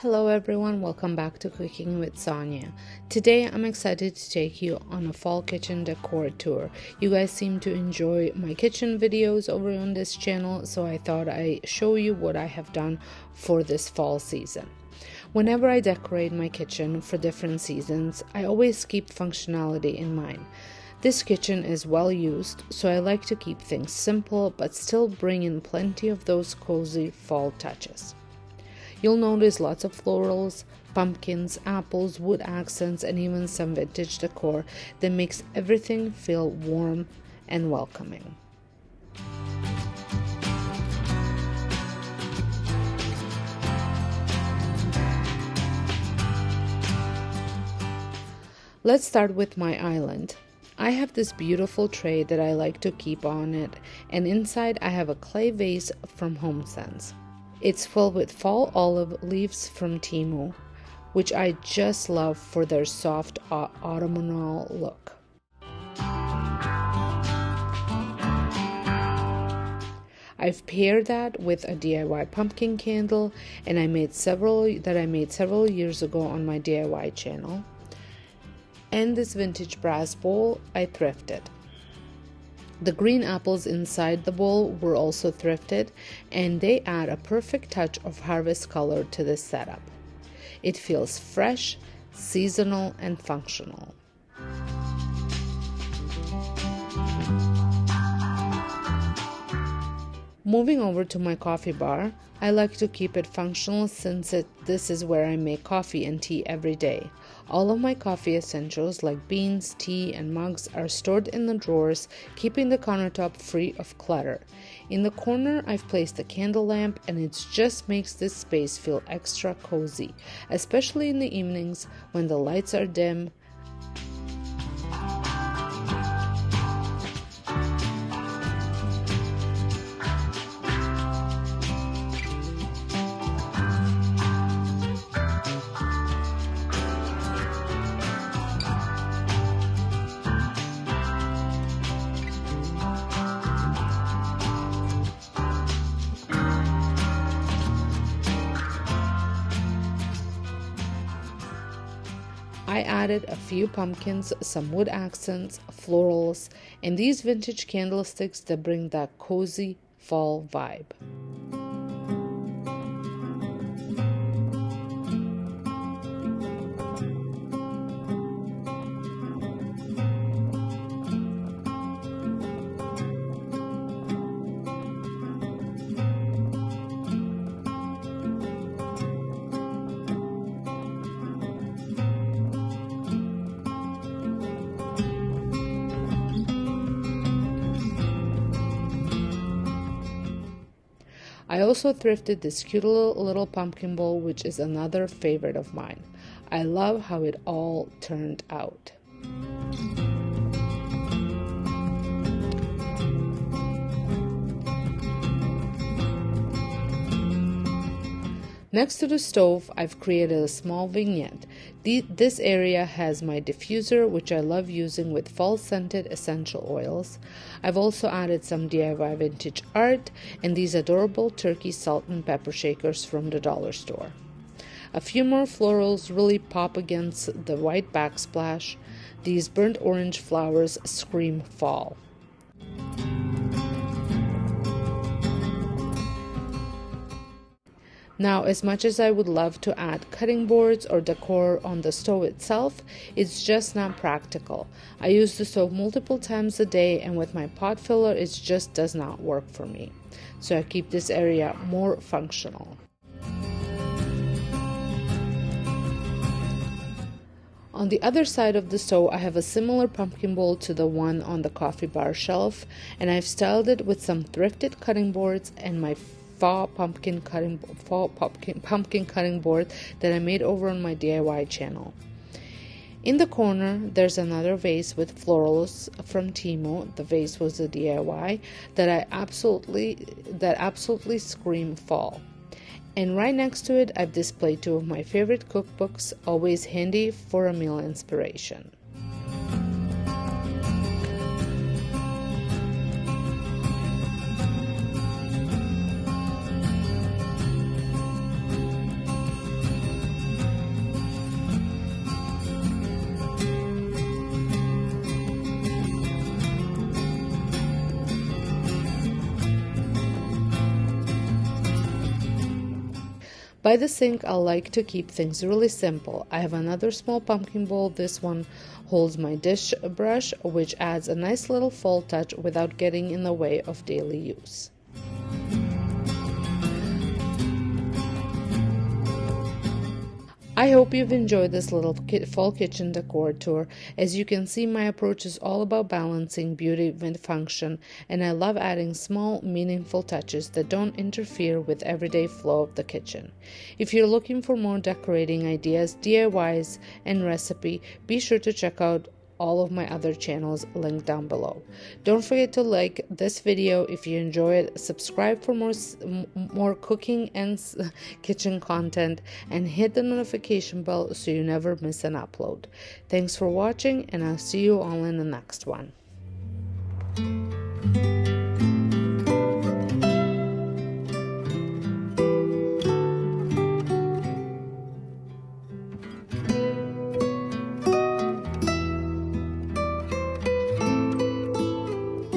Hello everyone, welcome back to Cooking with Sonja. Today I'm excited to take you on a fall kitchen decor tour. You guys seem to enjoy my kitchen videos over on this channel, so I thought I'd show you what I have done for this fall season. Whenever I decorate my kitchen for different seasons, I always keep functionality in mind. This kitchen is well used, so I like to keep things simple but still bring in plenty of those cozy fall touches. You'll notice lots of florals, pumpkins, apples, wood accents, and even some vintage decor that makes everything feel warm and welcoming. Let's start with my island. I have this beautiful tray that I like to keep on it, and inside I have a clay vase from HomeSense. It's filled with fall olive leaves from Temu, which I just love for their soft autumnal look. I've paired that with a DIY pumpkin candle and I made several years ago on my DIY channel. And this vintage brass bowl I thrifted. The green apples inside the bowl were also thrifted, and they add a perfect touch of harvest color to this setup. It feels fresh, seasonal, and functional. Moving over to my coffee bar, I like to keep it functional since this is where I make coffee and tea every day. All of my coffee essentials like beans, tea, and mugs are stored in the drawers, keeping the countertop free of clutter. In the corner, I've placed a candle lamp, and it just makes this space feel extra cozy, especially in the evenings when the lights are dim. I added a few pumpkins, some wood accents, florals, and these vintage candlesticks that bring that cozy fall vibe. I also thrifted this cute little pumpkin bowl, which is another favorite of mine. I love how it all turned out. Next to the stove, I've created a small vignette. This area has my diffuser, which I love using with fall-scented essential oils. I've also added some DIY vintage art and these adorable turkey salt and pepper shakers from the dollar store. A few more florals really pop against the white backsplash. These burnt orange flowers scream fall. Now, as much as I would love to add cutting boards or decor on the stove itself, it's just not practical. I use the stove multiple times a day, and with my pot filler, it just does not work for me. So I keep this area more functional. On the other side of the stove, I have a similar pumpkin bowl to the one on the coffee bar shelf, and I've styled it with some thrifted cutting boards and my fall pumpkin cutting board that I made over on my DIY channel. In the corner, there's another vase with florals from Temu. The vase was a DIY that absolutely scream fall. And right next to it, I've displayed two of my favorite cookbooks, always handy for a meal inspiration. By the sink, I like to keep things really simple. I have another small pumpkin bowl. This one holds my dish brush, which adds a nice little fall touch without getting in the way of daily use. I hope you've enjoyed this little fall kitchen decor tour. As you can see, my approach is all about balancing beauty with function, and I love adding small, meaningful touches that don't interfere with everyday flow of the kitchen. If you're looking for more decorating ideas, DIYs, and recipe, be sure to check out all of my other channels linked down below. Don't forget to like this video if you enjoy it, subscribe for more cooking and kitchen content, and hit the notification bell so you never miss an upload. Thanks for watching, and I'll see you all in the next one.